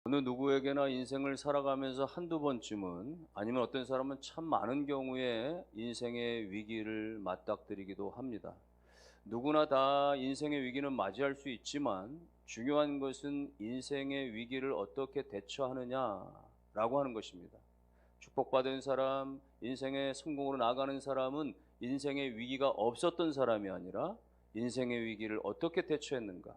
어느 누구에게나 인생을 살아가면서 한두 번쯤은, 아니면 어떤 사람은 참 많은 경우에 인생의 위기를 맞닥뜨리기도 합니다. 누구나 다 인생의 위기는 맞이할 수 있지만 중요한 것은 인생의 위기를 어떻게 대처하느냐라고 하는 것입니다. 축복받은 사람, 인생의 성공으로 나아가는 사람은 인생의 위기가 없었던 사람이 아니라 인생의 위기를 어떻게 대처했는가,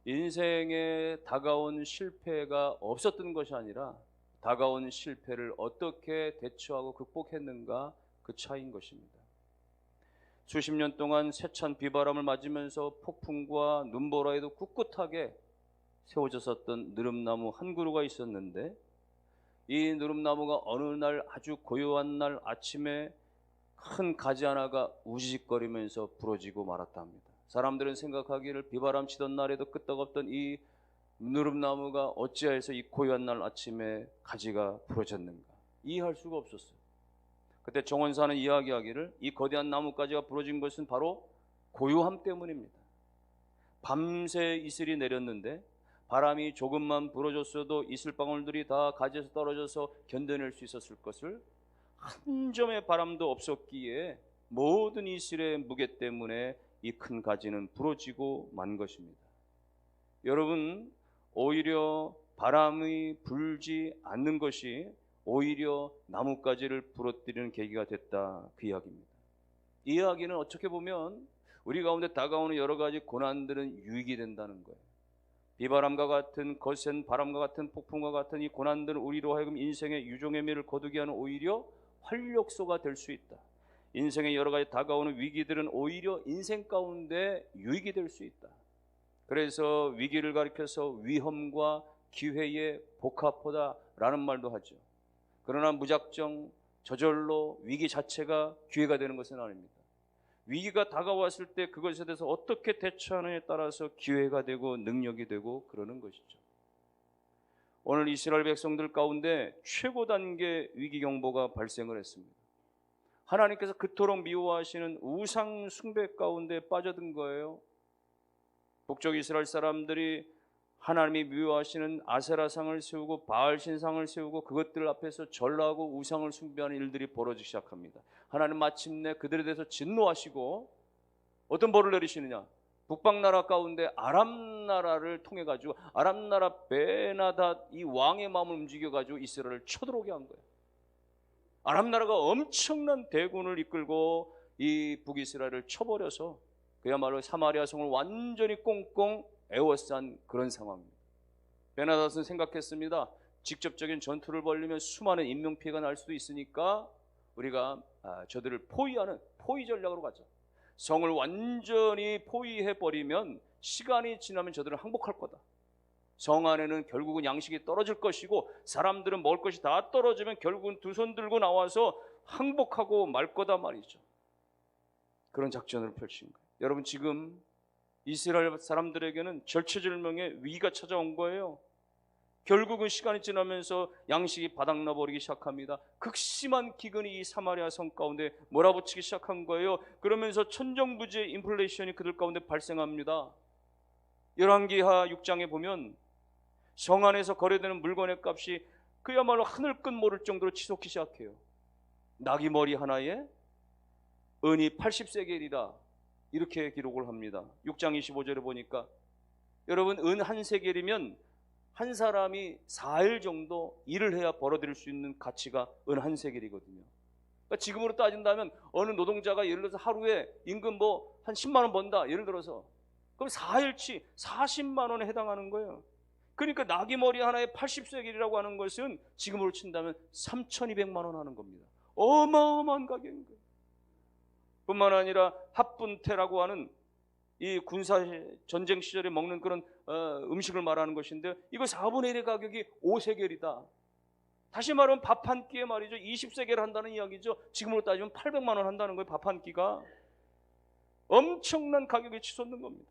인생에 다가온 실패가 없었던 것이 아니라 다가온 실패를 어떻게 대처하고 극복했는가, 그 차이인 것입니다. 수십 년 동안 세찬 비바람을 맞으면서 폭풍과 눈보라에도 꿋꿋하게 세워졌었던 느릅나무 한 그루가 있었는데, 이 느릅나무가 어느 날 아주 고요한 날 아침에 큰 가지 하나가 우지직거리면서 부러지고 말았다 합니다. 사람들은 생각하기를 비바람 치던 날에도 끄떡없던 이 느릅나무가 어찌하여서 이 고요한 날 아침에 가지가 부러졌는가, 이해할 수가 없었어요. 그때 정원사는 이야기하기를 이 거대한 나뭇가지가 부러진 것은 바로 고요함 때문입니다. 밤새 이슬이 내렸는데 바람이 조금만 불어줬어도 이슬방울들이 다 가지에서 떨어져서 견뎌낼 수 있었을 것을 한 점의 바람도 없었기에 모든 이슬의 무게 때문에 이 큰 가지는 부러지고 만 것입니다. 여러분, 오히려 바람이 불지 않는 것이 오히려 나뭇가지를 부러뜨리는 계기가 됐다, 그 이야기입니다. 이 이야기는 어떻게 보면 우리 가운데 다가오는 여러 가지 고난들은 유익이 된다는 거예요. 비바람과 같은 거센 바람과 같은 폭풍과 같은 이 고난들은 우리로 하여금 인생의 유종의 미를 거두게 하는 오히려 활력소가 될 수 있다. 인생의 여러 가지 다가오는 위기들은 오히려 인생 가운데 유익이 될 수 있다. 그래서 위기를 가리켜서 위험과 기회의 복합호다라는 말도 하죠. 그러나 무작정 저절로 위기 자체가 기회가 되는 것은 아닙니다. 위기가 다가왔을 때 그것에 대해서 어떻게 대처하느냐에 따라서 기회가 되고 능력이 되고 그러는 것이죠. 오늘 이스라엘 백성들 가운데 최고 단계 위기 경보가 발생을 했습니다. 하나님께서 그토록 미워하시는 우상 숭배 가운데 빠져든 거예요. 북쪽 이스라엘 사람들이 하나님이 미워하시는 아세라상을 세우고 바알 신상을 세우고 그것들 앞에서 절하고 우상을 숭배하는 일들이 벌어지기 시작합니다. 하나님 마침내 그들에 대해서 진노하시고 어떤 벌을 내리시느냐, 북방 나라 가운데 아람 나라를 통해 가지고 아람 나라 베나닷 이 왕의 마음을 움직여 가지고 이스라엘을 쳐들어오게 한 거예요. 아람 나라가 엄청난 대군을 이끌고 이 북이스라엘을 쳐버려서 그야말로 사마리아 성을 완전히 꽁꽁 에워싼 그런 상황입니다. 베나닷은 생각했습니다. 직접적인 전투를 벌이면 수많은 인명피해가 날 수도 있으니까 우리가 저들을 포위하는 포위 전략으로 가자. 성을 완전히 포위해버리면 시간이 지나면 저들은 항복할 거다. 성 안에는 결국은 양식이 떨어질 것이고 사람들은 먹을 것이 다 떨어지면 결국은 두 손 들고 나와서 항복하고 말 거다 말이죠. 그런 작전을 펼친 거예요. 여러분, 지금 이스라엘 사람들에게는 절체절명의 위기가 찾아온 거예요. 결국은 시간이 지나면서 양식이 바닥나버리기 시작합니다. 극심한 기근이 이 사마리아 성 가운데 몰아붙이기 시작한 거예요. 그러면서 천정부지의 인플레이션이 그들 가운데 발생합니다. 열왕기하 6장에 보면 성 안에서 거래되는 물건의 값이 그야말로 하늘 끝 모를 정도로 치솟기 시작해요. 나귀 머리 하나에 은이 80세겔이다, 이렇게 기록을 합니다. 6장 25절에 보니까 여러분, 은 한 세겔이면 한 사람이 4일 정도 일을 해야 벌어들일 수 있는 가치가 은 한 세겔이거든요. 그러니까 지금으로 따진다면 어느 노동자가 예를 들어서 하루에 임금 한 10만 원 번다, 예를 들어서, 그럼 4일치 40만 원에 해당하는 거예요. 그러니까 나귀 머리 하나에 80세겔이라고 하는 것은 지금으로 친다면 3,200만 원 하는 겁니다. 어마어마한 가격인 거예요. 뿐만 아니라 합분태라고 하는 이 군사 전쟁 시절에 먹는 그런 음식을 말하는 것인데 이거 4분의 1의 가격이 5세겔이다. 다시 말하면 밥 한 끼에 말이죠, 20세겔 한다는 이야기죠. 지금으로 따지면 800만 원 한다는 거예요. 밥 한 끼가. 엄청난 가격이 치솟는 겁니다.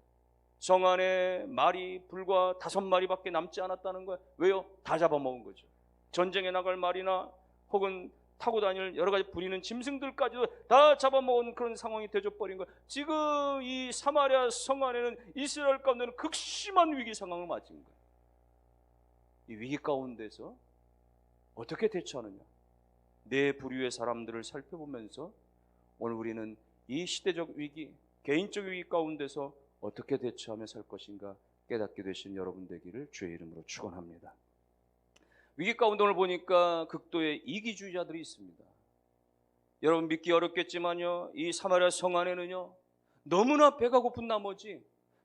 성 안에 말이 불과 5마리밖에 남지 않았다는 거예요. 왜요? 다 잡아먹은 거죠. 전쟁에 나갈 말이나 혹은 타고 다닐 여러 가지 부리는 짐승들까지도 다 잡아먹은 그런 상황이 되어버린 거예요. 지금 이 사마리아 성 안에는 이스라엘 가운데는 극심한 위기 상황을 맞은 거예요. 이 위기 가운데서 어떻게 대처하느냐, 내 부류의 사람들을 살펴보면서 오늘 우리는 이 시대적 위기, 개인적 위기 가운데서 어떻게 대처하며 살 것인가 깨닫게 되신 여러분 되기를 주의 이름으로 축원합니다. 위기 가운데 오늘 보니까 극도의 이기주의자들이 있습니다. 여러분 믿기 어렵겠지만요, 이 사마리아 성 안에는요 너무나 배가 고픈 나머지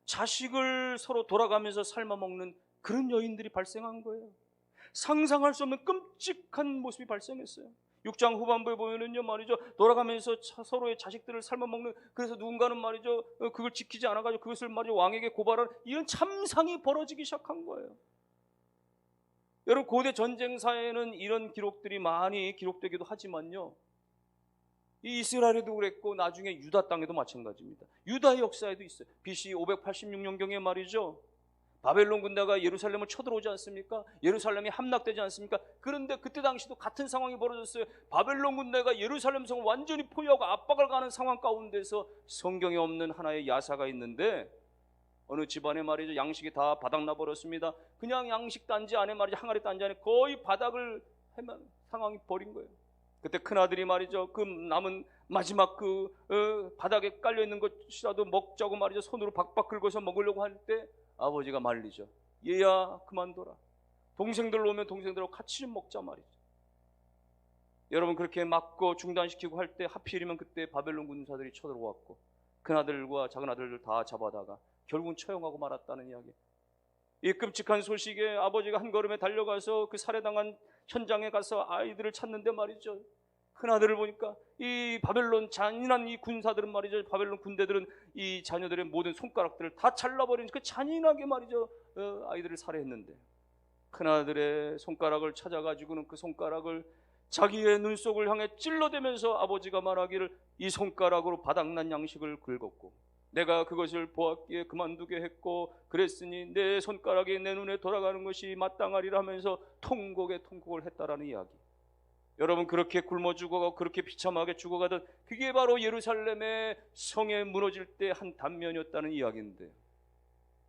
자식을 서로 돌아가면서 삶아 먹는 그런 여인들이 발생한 거예요. 상상할 수 없는 끔찍한 모습이 발생했어요. 6장 후반부에 보면은요 말이죠, 돌아가면서 서로의 자식들을 삶아 먹는, 그래서 누군가는 말이죠 그걸 지키지 않아가지고 그것을 말이죠 왕에게 고발하는 이런 참상이 벌어지기 시작한 거예요. 여러분 고대 전쟁사에는 이런 기록들이 많이 기록되기도 하지만요, 이 이스라엘에도 그랬고 나중에 유다 땅에도 마찬가지입니다. 유다의 역사에도 있어요. BC 586년경에 말이죠, 바벨론 군대가 예루살렘을 쳐들어오지 않습니까? 예루살렘이 함락되지 않습니까? 그런데 그때 당시도 같은 상황이 벌어졌어요. 바벨론 군대가 예루살렘 성을 완전히 포위하고 압박을 가는 상황 가운데서 성경에 없는 하나의 야사가 있는데, 어느 집안에 말이죠 양식이 다 바닥나 버렸습니다. 그냥 양식 단지 안에 말이죠, 항아리 단지 안에 거의 바닥을 헤맨 상황이 벌인 거예요. 그때 큰아들이 말이죠 그 남은 마지막 바닥에 깔려있는 것이라도 먹자고 말이죠 손으로 박박 긁어서 먹으려고 할 때 아버지가 말리죠. 얘야 그만둬라. 동생들 오면 동생들하고 같이 좀 먹자 말이죠. 여러분 그렇게 막고 중단시키고 할 때 하필이면 그때 바벨론 군사들이 쳐들어왔고 큰아들과 작은아들을 다 잡아다가 결국은 처형하고 말았다는 이야기. 이 끔찍한 소식에 아버지가 한 걸음에 달려가서 그 살해당한 현장에 가서 아이들을 찾는데 말이죠, 큰아들을 보니까 이 바벨론 잔인한 이 군사들은 말이죠, 바벨론 군대들은 이 자녀들의 모든 손가락들을 다 잘라버린 그 잔인하게 말이죠 아이들을 살해했는데, 큰아들의 손가락을 찾아가지고는 그 손가락을 자기의 눈속을 향해 찔러대면서 아버지가 말하기를 이 손가락으로 바닥난 양식을 긁었고 내가 그것을 보았기에 그만두게 했고 그랬으니 내 손가락이 내 눈에 돌아가는 것이 마땅하리라 하면서 통곡에 통곡을 했다라는 이야기. 여러분 그렇게 굶어 죽어가고 그렇게 비참하게 죽어가던 그게 바로 예루살렘의 성에 무너질 때 한 단면이었다는 이야기인데,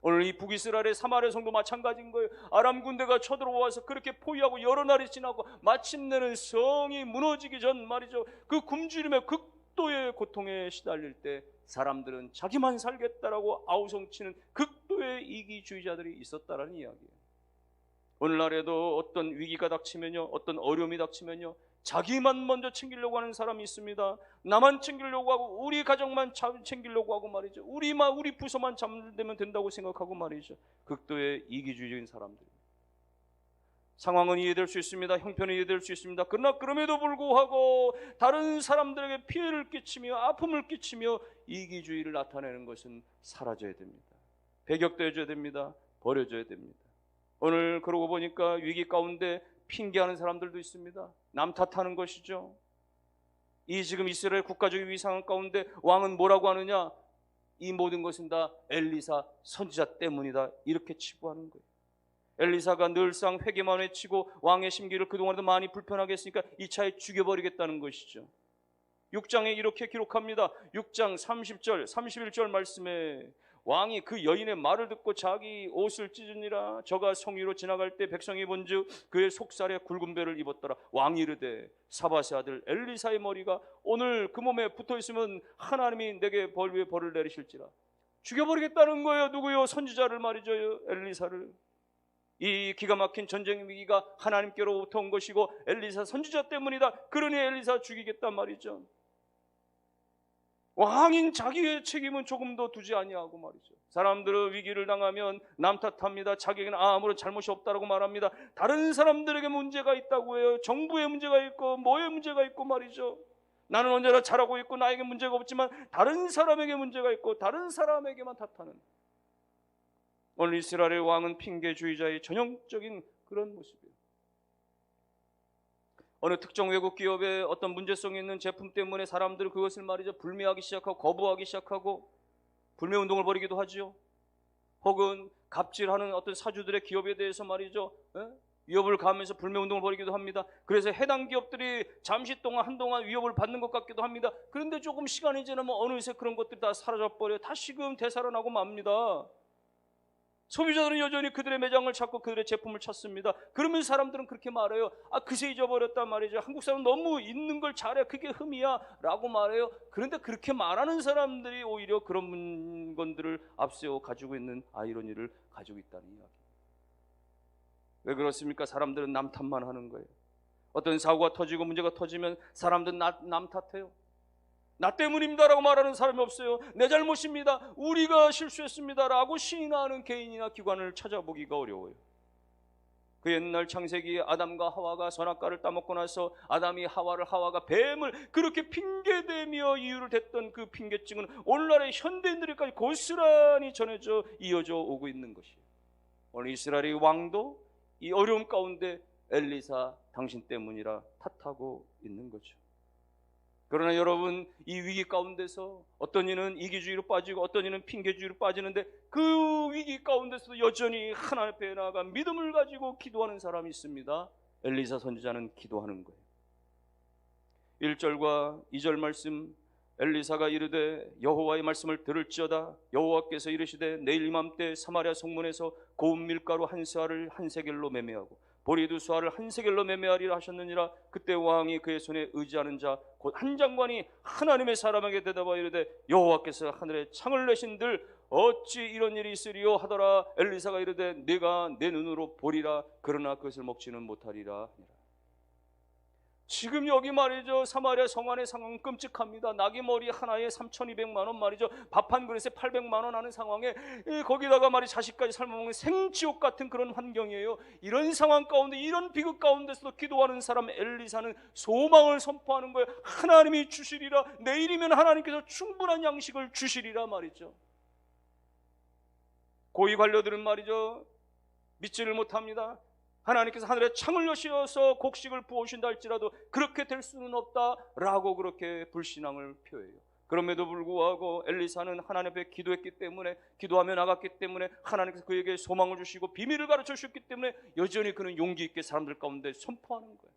오늘 이 북이스라엘의 사마리아 성도 마찬가지인 거예요. 아람 군대가 쳐들어와서 그렇게 포위하고 여러 날이 지나고 마침내는 성이 무너지기 전 말이죠 그 굶주림의 극도의 고통에 시달릴 때 사람들은 자기만 살겠다라고 아우성치는 극도의 이기주의자들이 있었다라는 이야기예요. 오늘날에도 어떤 위기가 닥치면요, 어떤 어려움이 닥치면요 자기만 먼저 챙기려고 하는 사람이 있습니다. 나만 챙기려고 하고 우리 가정만 챙기려고 하고 말이죠, 우리 부서만 잠들면 된다고 생각하고 말이죠, 극도의 이기주의적인 사람들. 상황은 이해될 수 있습니다. 형편은 이해될 수 있습니다. 그러나 그럼에도 불구하고 다른 사람들에게 피해를 끼치며 아픔을 끼치며 이기주의를 나타내는 것은 사라져야 됩니다. 배격되어져야 됩니다. 버려져야 됩니다. 오늘 그러고 보니까 위기 가운데 핑계하는 사람들도 있습니다. 남 탓하는 것이죠. 이 지금 이스라엘 국가적인 위기 상황 가운데 왕은 뭐라고 하느냐, 이 모든 것은 다 엘리사 선지자 때문이다 이렇게 치부하는 거예요. 엘리사가 늘상 회개만 외치고 왕의 심기를 그동안에도 많이 불편하게 했으니까 이 차에 죽여버리겠다는 것이죠. 6장에 이렇게 기록합니다. 6장 30절 31절 말씀에 왕이 그 여인의 말을 듣고 자기 옷을 찢으니라. 저가 성 위로 지나갈 때 백성이 본즉 그의 속살에 굵은 배를 입었더라. 왕이 이르되 사밧의 아들 엘리사의 머리가 오늘 그 몸에 붙어있으면 하나님이 내게 벌 위에 벌을 내리실지라. 죽여버리겠다는 거예요. 누구요? 선지자를 말이죠. 엘리사를. 이 기가 막힌 전쟁 위기가 하나님께로부터 온 것이고 엘리사 선지자 때문이다. 그러니 엘리사 죽이겠단 말이죠. 왕인 자기의 책임은 조금도 두지 아니하고 말이죠. 사람들은 위기를 당하면 남 탓합니다. 자기에게는 아무런 잘못이 없다고 말합니다. 다른 사람들에게 문제가 있다고 해요. 정부에 문제가 있고 뭐에 문제가 있고 말이죠. 나는 언제나 잘하고 있고 나에게 문제가 없지만 다른 사람에게 문제가 있고 다른 사람에게만 탓하는, 오늘 이스라엘의 왕은 핑계주의자의 전형적인 그런 모습이에요. 어느 특정 외국 기업의 어떤 문제성이 있는 제품 때문에 사람들은 그것을 말이죠 불매하기 시작하고 거부하기 시작하고 불매운동을 벌이기도 하죠. 혹은 갑질하는 어떤 사주들의 기업에 대해서 말이죠 위협을 가하면서 불매운동을 벌이기도 합니다. 그래서 해당 기업들이 잠시 동안 한동안 위협을 받는 것 같기도 합니다. 그런데 조금 시간이 지나면 어느새 그런 것들이 다 사라져버려요. 다시금 되살아나고 맙니다. 소비자들은 여전히 그들의 매장을 찾고 그들의 제품을 찾습니다. 그러면 사람들은 그렇게 말해요. 아, 그새 잊어버렸단 말이죠. 한국 사람 너무 있는 걸 잘해. 그게 흠이야 라고 말해요. 그런데 그렇게 말하는 사람들이 오히려 그런 물건들을 앞세워 가지고 있는 아이러니를 가지고 있다는 이야기. 왜 그렇습니까? 사람들은 남 탓만 하는 거예요. 어떤 사고가 터지고 문제가 터지면 사람들은 남 탓해요. 나 때문입니다라고 말하는 사람이 없어요. 내 잘못입니다, 우리가 실수했습니다라고 시인하는 개인이나 기관을 찾아보기가 어려워요. 그 옛날 창세기 아담과 하와가 선악과를 따먹고 나서 아담이 하와를, 하와가 뱀을 그렇게 핑계대며 이유를 댔던 그 핑계증은 오늘날의 현대인들에게까지 고스란히 전해져 이어져 오고 있는 것이에요. 오늘 이스라엘의 왕도 이 어려움 가운데 엘리사 당신 때문이라 탓하고 있는 거죠. 그러나 여러분, 이 위기 가운데서 어떤 이는 이기주의로 빠지고 어떤 이는 핑계주의로 빠지는데 그 위기 가운데서도 여전히 하나님 앞에 나아가 믿음을 가지고 기도하는 사람이 있습니다. 엘리사 선지자는 기도하는 거예요. 1절과 2절 말씀, 엘리사가 이르되 여호와의 말씀을 들을지어다. 여호와께서 이르시되 내일 이맘때 사마리아 성문에서 고운 밀가루 한 세알을 한 세겔로 매매하고 보리 두 수알을 한 세겔로 매매하리라 하셨느니라. 그때 왕이 그의 손에 의지하는 자 곧 한 장관이 하나님의 사람에게 대답하여 이르되 여호와께서 하늘에 창을 내신들 어찌 이런 일이 있으리요 하더라. 엘리사가 이르되 네가 내 눈으로 보리라. 그러나 그것을 먹지는 못하리라. 지금 여기 말이죠, 사마리아 성안의 상황은 끔찍합니다. 나귀 머리 하나에 3,200만 원 말이죠, 밥 한 그릇에 800만 원 하는 상황에 거기다가 말이 자식까지 삶아먹는 생지옥 같은 그런 환경이에요. 이런 상황 가운데, 이런 비극 가운데서도 기도하는 사람 엘리사는 소망을 선포하는 거예요. 하나님이 주시리라. 내일이면 하나님께서 충분한 양식을 주시리라 말이죠. 고위 관료들은 말이죠, 믿지를 못합니다. 하나님께서 하늘에 창을 여시어서 곡식을 부어주신다 할지라도 그렇게 될 수는 없다라고 그렇게 불신앙을 표해요. 그럼에도 불구하고 엘리사는 하나님 앞에 기도했기 때문에, 기도하며 나갔기 때문에 하나님께서 그에게 소망을 주시고 비밀을 가르쳐 주셨기 때문에 여전히 그는 용기 있게 사람들 가운데 선포하는 거예요.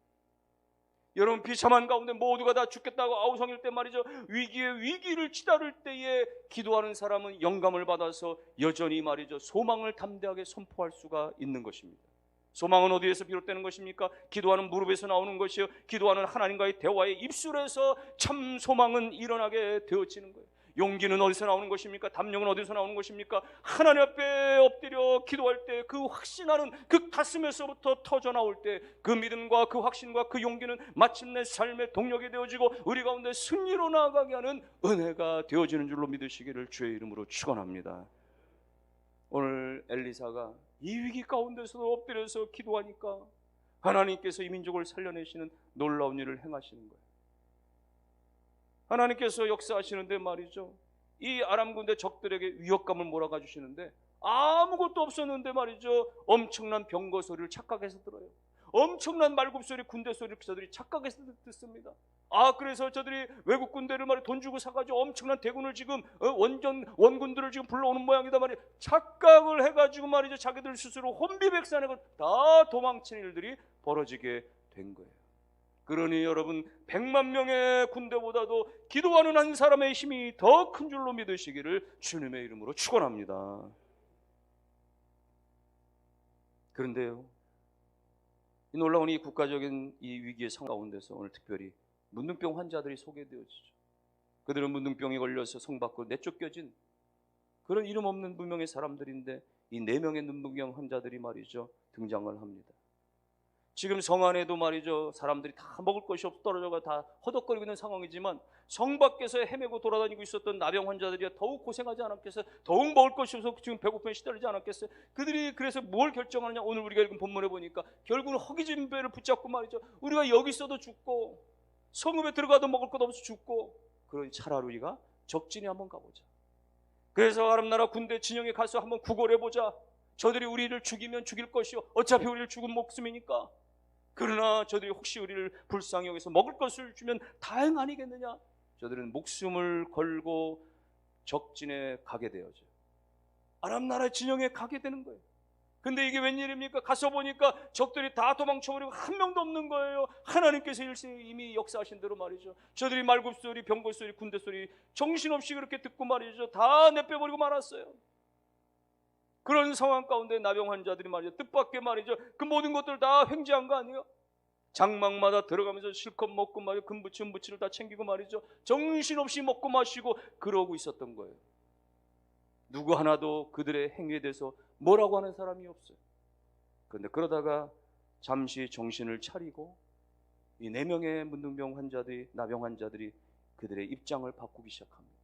여러분, 비참한 가운데 모두가 다 죽겠다고 아우성일 때 말이죠, 위기에 위기를 치달을 때에 기도하는 사람은 영감을 받아서 여전히 말이죠, 소망을 담대하게 선포할 수가 있는 것입니다. 소망은 어디에서 비롯되는 것입니까? 기도하는 무릎에서 나오는 것이요, 기도하는 하나님과의 대화의 입술에서 참 소망은 일어나게 되어지는 거예요. 용기는 어디서 나오는 것입니까? 담력은 어디서 나오는 것입니까? 하나님 앞에 엎드려 기도할 때 그 확신하는 그 가슴에서부터 터져 나올 때 그 믿음과 그 확신과 그 용기는 마침내 삶의 동력이 되어지고 우리 가운데 승리로 나아가게 하는 은혜가 되어지는 줄로 믿으시기를 주의 이름으로 축원합니다. 오늘 엘리사가 이 위기 가운데서도 엎드려서 기도하니까 하나님께서 이 민족을 살려내시는 놀라운 일을 행하시는 거예요. 하나님께서 역사하시는데 말이죠, 이 아람 군대 적들에게 위협감을 몰아가 주시는데 아무것도 없었는데 말이죠, 엄청난 병거 소리를 착각해서 들어요. 엄청난 말굽소리, 군대 소리를 저들이 착각해서 듣습니다. 아, 그래서 저들이 외국 군대를 말이야 돈 주고 사가지고 엄청난 대군을 지금 원군들을 지금 불러오는 모양이다 말이야. 착각을 해가지고 말이죠, 자기들 스스로 혼비백산하고 다 도망친 일들이 벌어지게 된 거예요. 그러니 여러분, 100만 명의 군대보다도 기도하는 한 사람의 힘이 더 큰 줄로 믿으시기를 주님의 이름으로 축원합니다. 그런데요, 이 놀라운 이 국가적인 이 위기의 상황 가운데서 오늘 특별히 문둥병 환자들이 소개되어지죠. 그들은 문둥병에 걸려서 성 밖으로 내쫓겨진 그런 이름 없는 무명의 사람들인데 이 4명의 문둥병 환자들이 말이죠, 등장을 합니다. 지금 성 안에도 말이죠, 사람들이 다 먹을 것이 없어 떨어져가 다 허덕거리고 있는 상황이지만 성 밖에서 헤매고 돌아다니고 있었던 나병 환자들이 더욱 고생하지 않았겠어요? 더욱 먹을 것이 없어서 지금 배고픔에 시달리지 않았겠어요? 그들이 그래서 뭘 결정하느냐, 오늘 우리가 읽은 본문에 보니까 결국은 허기진 배를 붙잡고 말이죠, 우리가 여기 있어도 죽고 성읍에 들어가도 먹을 것 없어 죽고, 그러니 차라리 우리가 적진에 한번 가보자. 그래서 아람 나라 군대 진영에 가서 한번 구걸해보자. 저들이 우리를 죽이면 죽일 것이요, 어차피 우리를 죽은 목숨이니까. 그러나 저들이 혹시 우리를 불쌍히 여기서 먹을 것을 주면 다행 아니겠느냐. 저들은 목숨을 걸고 적진에 가게 되어져요. 아람 나라의 진영에 가게 되는 거예요. 근데 이게 웬일입니까? 가서 보니까 적들이 다 도망쳐버리고 한 명도 없는 거예요. 하나님께서 이미 역사하신 대로 말이죠, 저들이 말굽소리, 병거소리, 군대소리 정신없이 그렇게 듣고 말이죠, 다 내빼버리고 말았어요. 그런 상황 가운데 나병 환자들이 말이죠, 뜻밖의 말이죠, 그 모든 것들 다 횡재한 거 아니에요? 장막마다 들어가면서 실컷 먹고 말이죠, 금부치 은부치를 다 챙기고 말이죠, 정신없이 먹고 마시고 그러고 있었던 거예요. 누구 하나도 그들의 행위에 대해서 뭐라고 하는 사람이 없어요. 그런데 그러다가 잠시 정신을 차리고 이 4명의 문둥병 환자들이, 나병 환자들이 그들의 입장을 바꾸기 시작합니다.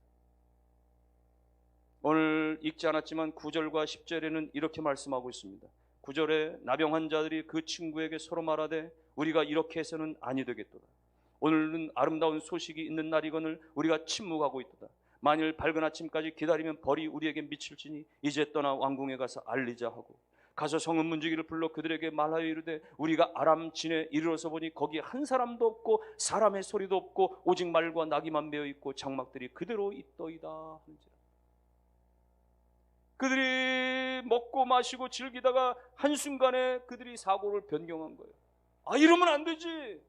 오늘 읽지 않았지만 9절과 10절에는 이렇게 말씀하고 있습니다. 9절에 나병 환자들이 그 친구에게 서로 말하되 우리가 이렇게 해서는 아니 되겠도다. 오늘은 아름다운 소식이 있는 날이거늘 우리가 침묵하고 있도다. 만일 밝은 아침까지 기다리면 벌이 우리에게 미칠지니 이제 떠나 왕궁에 가서 알리자 하고, 가서 성읍 문지기를 불러 그들에게 말하여 이르되 우리가 아람 진에 이르러서 보니 거기 한 사람도 없고 사람의 소리도 없고 오직 말과 나귀만 메어 있고 장막들이 그대로 있더이다 하는지라. 그들이 먹고 마시고 즐기다가 한순간에 그들이 사고를 변경한 거예요. 아, 이러면 안 되지.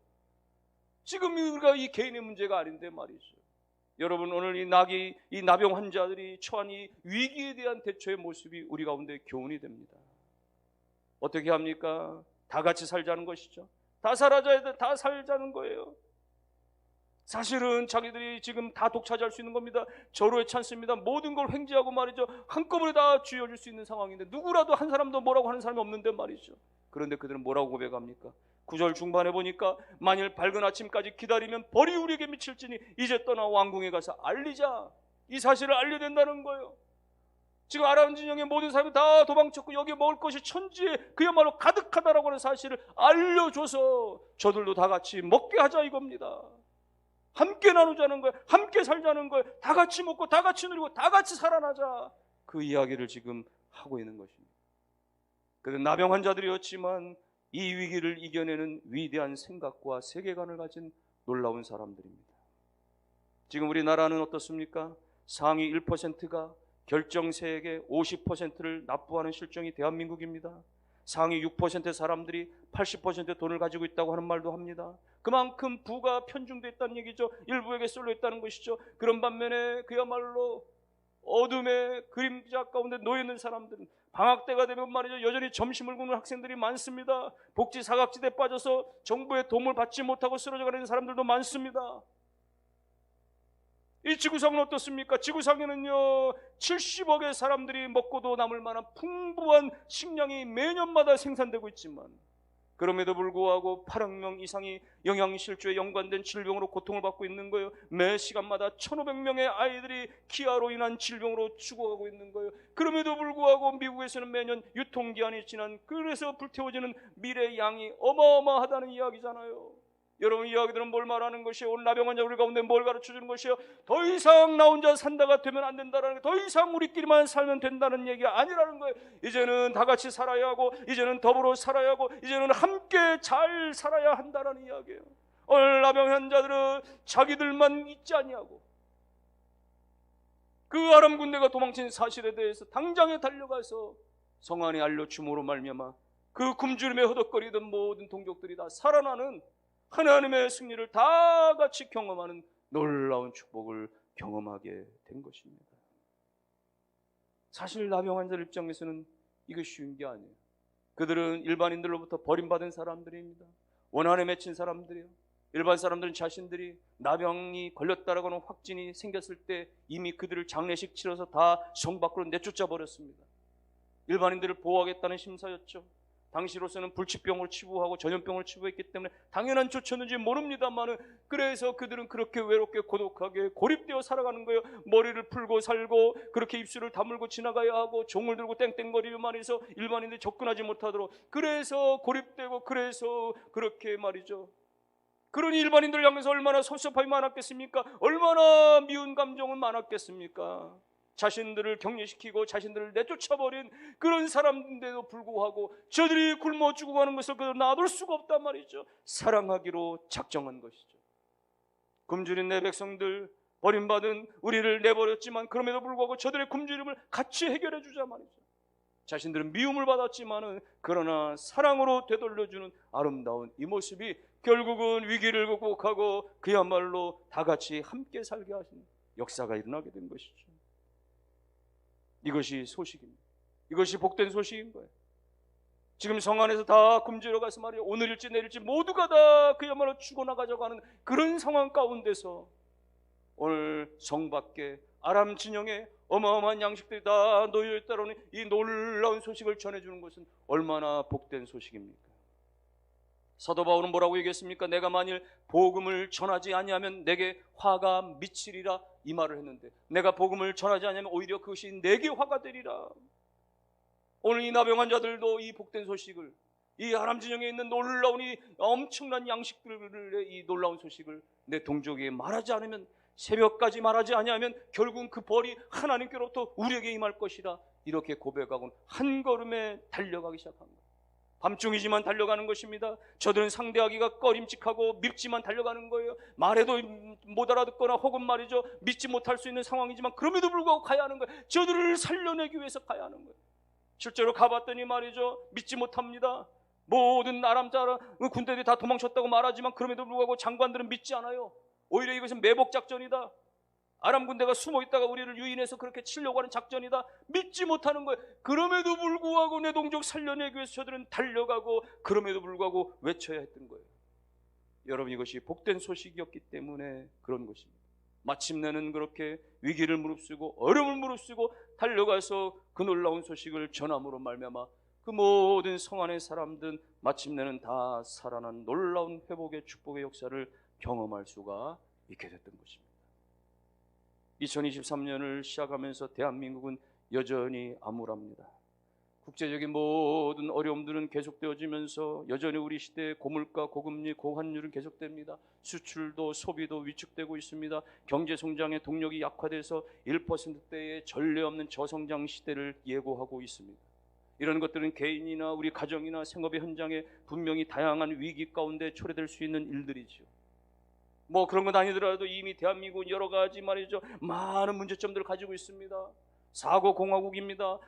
지금 우리가 이 개인의 문제가 아닌데 말이죠. 여러분, 오늘 이 나병 환자들이 처한 이 위기에 대한 대처의 모습이 우리 가운데 교훈이 됩니다. 어떻게 합니까? 다 같이 살자는 것이죠. 다 살아줘야 돼. 다 살자는 거예요. 사실은 자기들이 지금 다 독차지할 수 있는 겁니다. 절호의 찬스입니다. 모든 걸 횡재하고 말이죠, 한꺼번에 다 쥐어줄 수 있는 상황인데 누구라도 한 사람도 뭐라고 하는 사람이 없는데 말이죠. 그런데 그들은 뭐라고 고백합니까? 9절 중반에 보니까 만일 밝은 아침까지 기다리면 벌이 우리에게 미칠지니 이제 떠나 왕궁에 가서 알리자. 이 사실을 알려야 된다는 거예요. 지금 아람 진영의 모든 사람이 다 도망쳤고 여기에 먹을 것이 천지에 그야말로 가득하다라고 하는 사실을 알려줘서 저들도 다 같이 먹게 하자 이겁니다. 함께 나누자는 거예요. 함께 살자는 거예요. 다 같이 먹고 다 같이 누리고 다 같이 살아나자. 그 이야기를 지금 하고 있는 것입니다. 그런데 나병 환자들이었지만 이 위기를 이겨내는 위대한 생각과 세계관을 가진 놀라운 사람들입니다. 지금 우리나라는 어떻습니까? 상위 1%가 결정세액의 50%를 납부하는 실정이 대한민국입니다. 상위 6%의 사람들이 80%의 돈을 가지고 있다고 하는 말도 합니다. 그만큼 부가 편중되어 있다는 얘기죠. 일부에게 쏠려 있다는 것이죠. 그런 반면에 그야말로 어둠의 그림자 가운데 놓여있는 사람들은 방학 때가 되면 말이죠, 여전히 점심을 굶는 학생들이 많습니다. 복지 사각지대에 빠져서 정부의 도움을 받지 못하고 쓰러져가는 사람들도 많습니다. 이 지구상은 어떻습니까? 지구상에는요 70억의 사람들이 먹고도 남을 만한 풍부한 식량이 매년마다 생산되고 있지만 그럼에도 불구하고 8억 명 이상이 영양실조에 연관된 질병으로 고통을 받고 있는 거예요. 매 시간마다 1,500명의 아이들이 기아로 인한 질병으로 죽어가고 있는 거예요. 그럼에도 불구하고 미국에서는 매년 유통기한이 지난, 그래서 불태워지는 밀의 양이 어마어마하다는 이야기잖아요. 여러분, 이 이야기들은 뭘 말하는 것이에요? 오늘 나병 환자 우리 가운데 뭘 가르쳐주는 것이에요? 더 이상 나 혼자 산다가 되면 안 된다는 거예요. 더 이상 우리끼리만 살면 된다는 얘기가 아니라는 거예요. 이제는 다 같이 살아야 하고, 이제는 더불어 살아야 하고, 이제는 함께 잘 살아야 한다는 이야기예요. 오늘 나병 환자들은 자기들만 있지 아니하고 그 아람 군대가 도망친 사실에 대해서 당장에 달려가서 성 안에 알려줌으로 말미암아 그 굶주림에 허덕거리던 모든 동족들이 다 살아나는 하나님의 승리를 다 같이 경험하는 놀라운 축복을 경험하게 된 것입니다. 사실 나병 환자 입장에서는 이거 쉬운 게 아니에요. 그들은 일반인들로부터 버림받은 사람들입니다. 원한에 맺힌 사람들이에요. 일반 사람들은 자신들이 나병이 걸렸다라고 하는 확진이 생겼을 때 이미 그들을 장례식 치러서 다 성 밖으로 내쫓아 버렸습니다. 일반인들을 보호하겠다는 심사였죠. 당시로서는 불치병으로 치부하고 전염병을 치부했기 때문에 당연한 조처인지 모릅니다만, 그래서 그들은 그렇게 외롭게 고독하게 고립되어 살아가는 거예요. 머리를 풀고 살고 그렇게 입술을 다물고 지나가야 하고 종을 들고 땡땡거리기만 해서 일반인들이 접근하지 못하도록, 그래서 고립되고, 그래서 그렇게 말이죠. 그러니 일반인들 향해서 얼마나 섭섭함이 많았겠습니까? 얼마나 미운 감정은 많았겠습니까? 자신들을 격리시키고 자신들을 내쫓아버린 그런 사람인데도 불구하고 저들이 굶어 죽어가는 것을 그들 놔둘 수가 없단 말이죠. 사랑하기로 작정한 것이죠. 굶주린 내 백성들, 버림받은 우리를 내버렸지만 그럼에도 불구하고 저들의 굶주림을 같이 해결해 주자 말이죠. 자신들은 미움을 받았지만은 그러나 사랑으로 되돌려주는 아름다운 이 모습이 결국은 위기를 극복하고 그야말로 다 같이 함께 살게 하신 역사가 일어나게 된 것이죠. 이것이 소식입니다. 이것이 복된 소식인 거예요. 지금 성 안에서 다 굶주려 가서 말이에요. 오늘일지 내일일지 모두가 다 그야말로 죽어나가자고 하는 그런 상황 가운데서 오늘 성 밖에 아람 진영에 어마어마한 양식들이 다 놓여있다라는 이 놀라운 소식을 전해주는 것은 얼마나 복된 소식입니까? 사도 바울은 뭐라고 얘기했습니까? 내가 만일 복음을 전하지 아니하면 내게 화가 미치리라, 이 말을 했는데, 내가 복음을 전하지 아니하면 오히려 그것이 내게 화가 되리라. 오늘 이 나병 환자들도 이 복된 소식을, 이 아람 진영에 있는 놀라운 이 엄청난 양식들의 이 놀라운 소식을 내 동족에게 말하지 않으면, 새벽까지 말하지 아니하면 결국은 그 벌이 하나님께로부터 우리에게 임할 것이라, 이렇게 고백하고는 한 걸음에 달려가기 시작합니다. 밤중이지만 달려가는 것입니다. 저들은 상대하기가 꺼림칙하고 밉지만 달려가는 거예요. 말해도 못 알아듣거나 혹은 말이죠, 믿지 못할 수 있는 상황이지만 그럼에도 불구하고 가야 하는 거예요. 저들을 살려내기 위해서 가야 하는 거예요. 실제로 가봤더니 말이죠, 믿지 못합니다. 모든 아람 군대들이 다 도망쳤다고 말하지만 그럼에도 불구하고 장관들은 믿지 않아요. 오히려 이것은 매복 작전이다. 아람 군대가 숨어 있다가 우리를 유인해서 그렇게 치려고 하는 작전이다. 믿지 못하는 거예요. 그럼에도 불구하고 내 동족 살려내기 위해서 저들은 달려가고 그럼에도 불구하고 외쳐야 했던 거예요. 여러분, 이것이 복된 소식이었기 때문에 그런 것입니다. 마침내는 그렇게 위기를 무릅쓰고 어려움을 무릅쓰고 달려가서 그 놀라운 소식을 전함으로 말미암아 그 모든 성 안의 사람들은 마침내는 다 살아난 놀라운 회복의 축복의 역사를 경험할 수가 있게 됐던 것입니다. 2023년을 시작하면서 대한민국은 여전히 암울합니다. 국제적인 모든 어려움들은 계속되어지면서 여전히 우리 시대의 고물가, 고금리, 고환율은 계속됩니다. 수출도 소비도 위축되고 있습니다. 경제성장의 동력이 약화돼서 1%대의 전례 없는 저성장 시대를 예고하고 있습니다. 이런 것들은 개인이나 우리 가정이나 생업의 현장에 분명히 다양한 위기 가운데 초래될 수 있는 일들이죠. 뭐 그런 건 아니더라도 이미 대한민국은 여러 가지 말이죠, 많은 문제점들을 가지고 있습니다. 사고공화국입니다.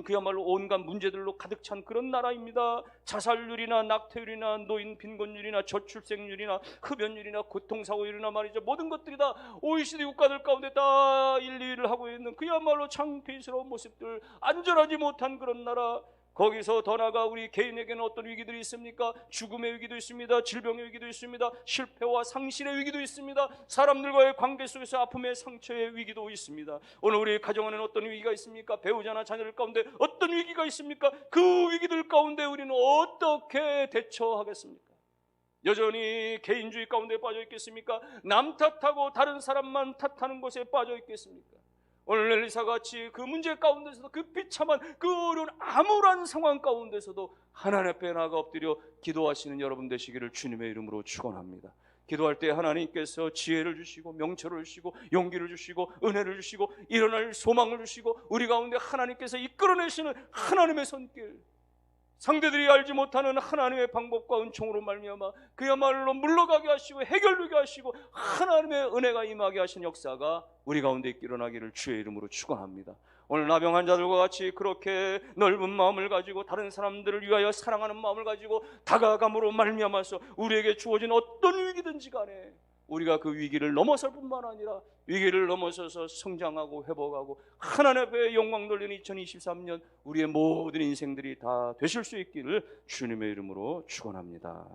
그야말로 온갖 문제들로 가득 찬 그런 나라입니다. 자살률이나 낙태율이나 노인 빈곤율이나 저출생률이나 흡연율이나 교통사고율이나 말이죠, 모든 것들이 다 OECD 국가들 가운데 다 1, 2위를 하고 있는 그야말로 창피스러운 모습들, 안전하지 못한 그런 나라. 거기서 더 나아가 우리 개인에게는 어떤 위기들이 있습니까? 죽음의 위기도 있습니다. 질병의 위기도 있습니다. 실패와 상실의 위기도 있습니다. 사람들과의 관계 속에서 아픔의 상처의 위기도 있습니다. 오늘 우리 가정 안에는 어떤 위기가 있습니까? 배우자나 자녀들 가운데 어떤 위기가 있습니까? 그 위기들 가운데 우리는 어떻게 대처하겠습니까? 여전히 개인주의 가운데 빠져 있겠습니까? 남 탓하고 다른 사람만 탓하는 것에 빠져 있겠습니까? 오늘 엘리사같이 그 문제 가운데서도, 그 비참한 그 어려운 암울한 상황 가운데서도 하나님 앞에 나아가 엎드려 기도하시는 여러분 되시기를 주님의 이름으로 축원합니다. 기도할 때 하나님께서 지혜를 주시고 명철을 주시고 용기를 주시고 은혜를 주시고 일어날 소망을 주시고 우리 가운데 하나님께서 이끌어내시는 하나님의 손길, 상대들이 알지 못하는 하나님의 방법과 은총으로 말미암아 그야말로 물러가게 하시고 해결되게 하시고 하나님의 은혜가 임하게 하신 역사가 우리 가운데 일어나기를 주의 이름으로 축원합니다. 오늘 나병 환자들과 같이 그렇게 넓은 마음을 가지고 다른 사람들을 위하여 사랑하는 마음을 가지고 다가감으로 말미암아서 우리에게 주어진 어떤 위기든지 간에 우리가 그 위기를 넘어설 뿐만 아니라 위기를 넘어서서 성장하고 회복하고 하나님 앞에 영광 돌리는 2023년 우리의 모든 인생들이 다 되실 수 있기를 주님의 이름으로 축원합니다.